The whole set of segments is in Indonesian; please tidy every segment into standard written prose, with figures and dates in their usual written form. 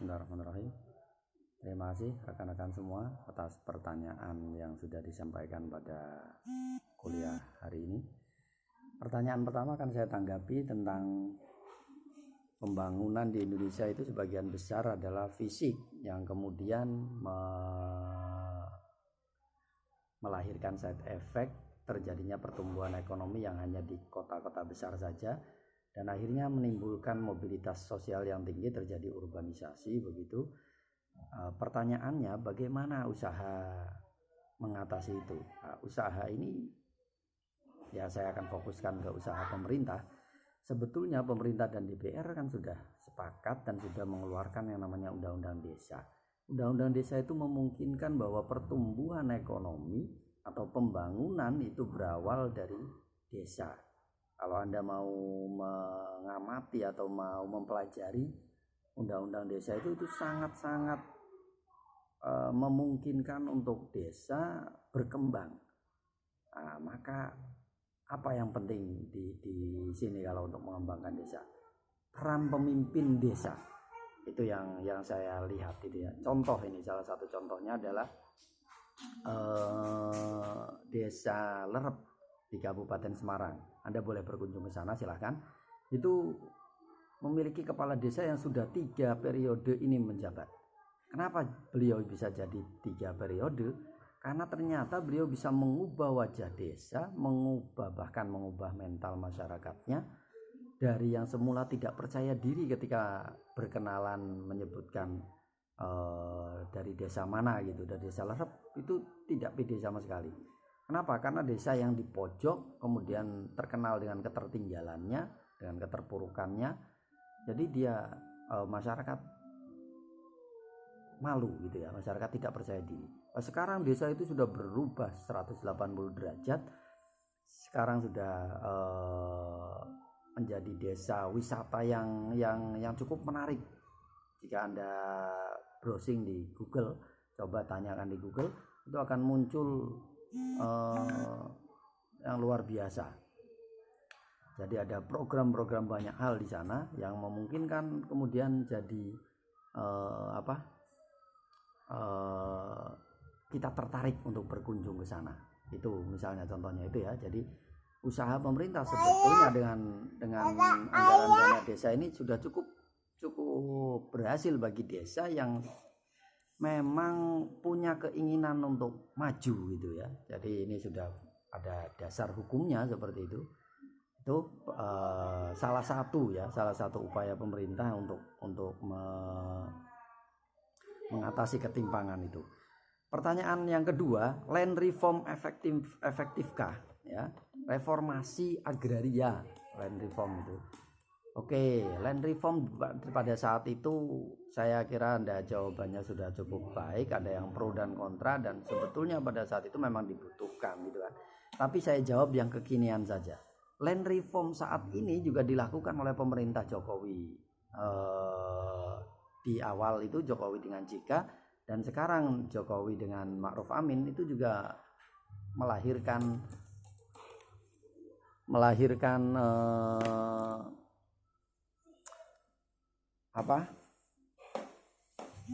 Bismillahirrahmanirrahim. Terima kasih rekan-rekan semua atas pertanyaan yang sudah disampaikan pada kuliah hari ini. Pertanyaan pertama akan saya tanggapi tentang pembangunan di Indonesia itu sebagian besar adalah fisik yang kemudian melahirkan side effect terjadinya pertumbuhan ekonomi yang hanya di kota-kota besar saja dan akhirnya menimbulkan mobilitas sosial yang tinggi, terjadi urbanisasi begitu. Pertanyaannya, bagaimana usaha mengatasi itu? Usaha ini ya saya akan fokuskan ke usaha pemerintah. Sebetulnya pemerintah dan DPR kan sudah sepakat dan sudah mengeluarkan yang namanya Undang-Undang Desa. Undang-Undang Desa itu memungkinkan bahwa pertumbuhan ekonomi atau pembangunan itu berawal dari desa. Kalau Anda mau mengamati atau mau mempelajari Undang-Undang Desa itu sangat-sangat memungkinkan untuk desa berkembang. Maka apa yang penting di sini kalau untuk mengembangkan desa? Peran pemimpin desa itu yang saya lihat itu ya. Contoh ini, salah satu contohnya adalah Desa Lerep di Kabupaten Semarang. Anda boleh berkunjung ke sana, silahkan. Itu memiliki kepala desa yang sudah 3 periode ini menjabat. Kenapa beliau bisa jadi 3 periode? Karena ternyata beliau bisa mengubah wajah desa, bahkan mengubah mental masyarakatnya dari yang semula tidak percaya diri ketika berkenalan menyebutkan dari desa mana gitu, dari desa Lerep, itu tidak pede sama sekali. Kenapa? Karena desa yang di pojok kemudian terkenal dengan ketertinggalannya, dengan keterpurukannya. Jadi dia masyarakat malu gitu ya, masyarakat tidak percaya diri. Sekarang desa itu sudah berubah 180 derajat. Sekarang sudah menjadi desa wisata yang cukup menarik. Jika Anda browsing di Google, coba tanyakan di Google, itu akan muncul yang luar biasa. Jadi ada program-program banyak hal di sana yang memungkinkan kemudian jadi kita tertarik untuk berkunjung ke sana. Itu misalnya contohnya itu ya. Jadi usaha pemerintah sebetulnya dengan anggaran dana desa ini sudah cukup berhasil bagi desa yang memang punya keinginan untuk maju gitu ya. Jadi ini sudah ada dasar hukumnya seperti itu. Itu salah satu upaya pemerintah untuk mengatasi ketimpangan itu. Pertanyaan yang kedua, land reform efektifkah ya? Reformasi agraria, land reform itu. Oke, land reform pada saat itu saya kira Anda jawabannya sudah cukup baik, ada yang pro dan kontra, dan sebetulnya pada saat itu memang dibutuhkan gitu kan. Tapi saya jawab yang kekinian saja. Land reform saat ini juga dilakukan oleh pemerintah Jokowi. Di awal itu Jokowi dengan JK, dan sekarang Jokowi dengan Ma'ruf Amin itu juga melahirkan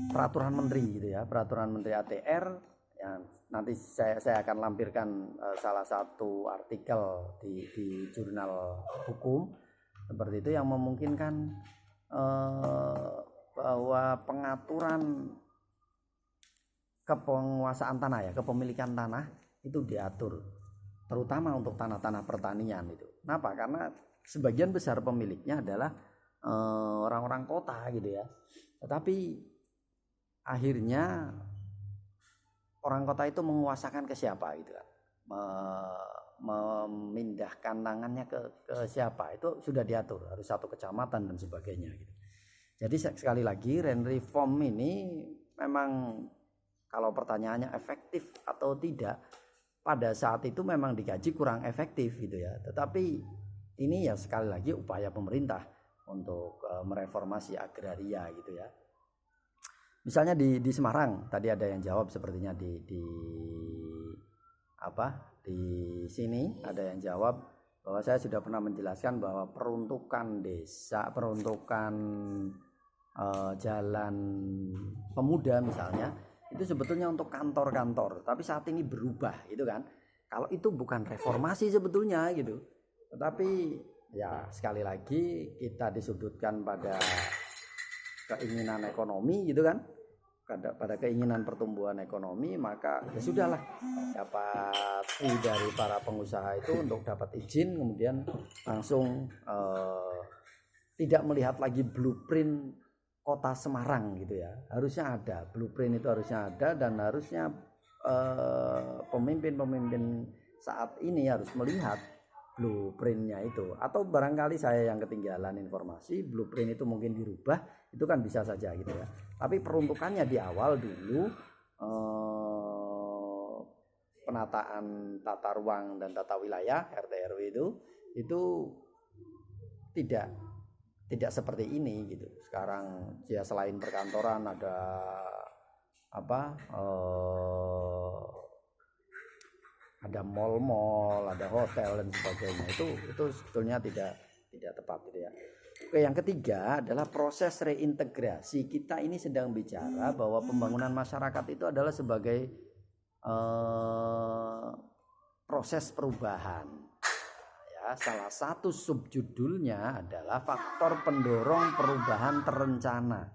peraturan menteri gitu ya, peraturan menteri ATR yang nanti saya akan lampirkan salah satu artikel di jurnal hukum seperti itu yang memungkinkan bahwa pengaturan kepenguasaan tanah ya, kepemilikan tanah itu diatur, terutama untuk tanah-tanah pertanian itu. Kenapa? Karena sebagian besar pemiliknya adalah orang-orang kota gitu ya. Tetapi akhirnya orang kota itu menguasakan ke siapa gitu kan, memindahkan tangannya ke siapa itu sudah diatur, harus satu kecamatan dan sebagainya gitu. Jadi sekali lagi, land reform ini memang kalau pertanyaannya efektif atau tidak, pada saat itu memang dikaji kurang efektif gitu ya. Tetapi ini ya sekali lagi upaya pemerintah untuk mereformasi agraria gitu ya. Misalnya di Semarang tadi ada yang jawab sepertinya di sini ada yang jawab bahwa saya sudah pernah menjelaskan bahwa peruntukan desa, peruntukan Jalan Pemuda misalnya, itu sebetulnya untuk kantor-kantor, tapi saat ini berubah gitu kan. Kalau itu bukan reformasi sebetulnya gitu, tetapi ya sekali lagi kita disudutkan pada keinginan ekonomi gitu kan, pada keinginan pertumbuhan ekonomi, maka ya sudahlah, dapat fee dari para pengusaha itu untuk dapat izin, kemudian langsung tidak melihat lagi blueprint kota Semarang gitu ya. Harusnya ada blueprint, itu harusnya ada, dan harusnya pemimpin-pemimpin saat ini harus melihat blueprintnya itu. Atau barangkali saya yang ketinggalan informasi, blueprint itu mungkin dirubah, itu kan bisa saja gitu ya. Tapi peruntukannya di awal dulu, penataan tata ruang dan tata wilayah RT/RW itu tidak seperti ini gitu. Sekarang ya selain perkantoran ada ada mall-mall, ada hotel dan sebagainya. Itu sebetulnya tidak tepat gitu ya. Oke, yang ketiga adalah proses reintegrasi. Kita ini sedang bicara bahwa pembangunan masyarakat itu adalah sebagai proses perubahan. Salah satu subjudulnya adalah faktor pendorong perubahan terencana,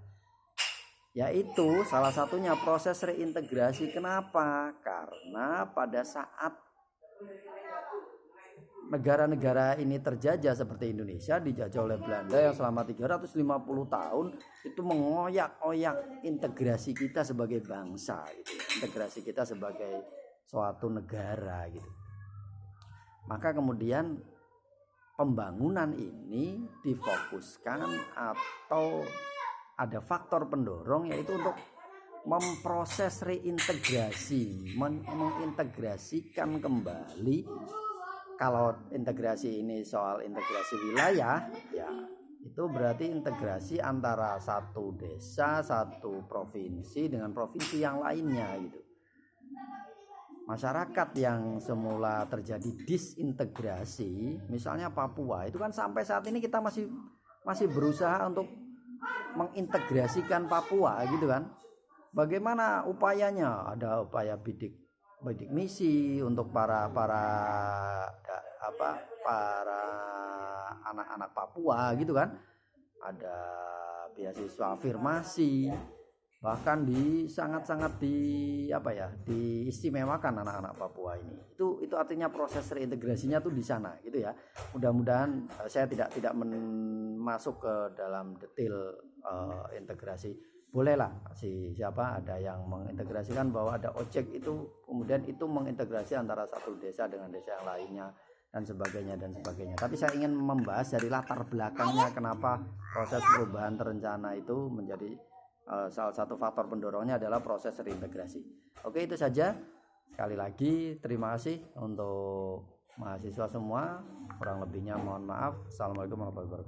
yaitu salah satunya proses reintegrasi. Kenapa? Karena pada saat negara-negara ini terjajah seperti Indonesia, dijajah oleh Belanda yang selama 350 tahun, itu mengoyak-oyak integrasi kita sebagai bangsa gitu, integrasi kita sebagai suatu negara gitu. Maka kemudian pembangunan ini difokuskan atau ada faktor pendorong, yaitu untuk memproses reintegrasi, mengintegrasikan kembali. Kalau integrasi ini soal integrasi wilayah, ya itu berarti integrasi antara satu desa, satu provinsi dengan provinsi yang lainnya gitu. Masyarakat yang semula terjadi disintegrasi, misalnya Papua, itu kan sampai saat ini kita masih berusaha untuk mengintegrasikan Papua gitu kan. Bagaimana upayanya? Ada upaya bidik misi untuk para anak-anak Papua gitu kan. Ada beasiswa afirmasi, bahkan sangat diistimewakan anak-anak Papua ini. Itu artinya proses reintegrasinya tuh di sana gitu ya. Mudah-mudahan saya tidak masuk ke dalam detail integrasi. Bolehlah ada yang mengintegrasikan bahwa ada ojek itu, kemudian itu mengintegrasi antara satu desa dengan desa yang lainnya dan sebagainya. Tapi saya ingin membahas dari latar belakangnya, kenapa proses perubahan terencana itu menjadi salah satu faktor pendorongnya adalah proses reintegrasi. Oke, itu saja. Sekali lagi terima kasih untuk mahasiswa semua. Kurang lebihnya mohon maaf. Assalamualaikum warahmatullahi wabarakatuh.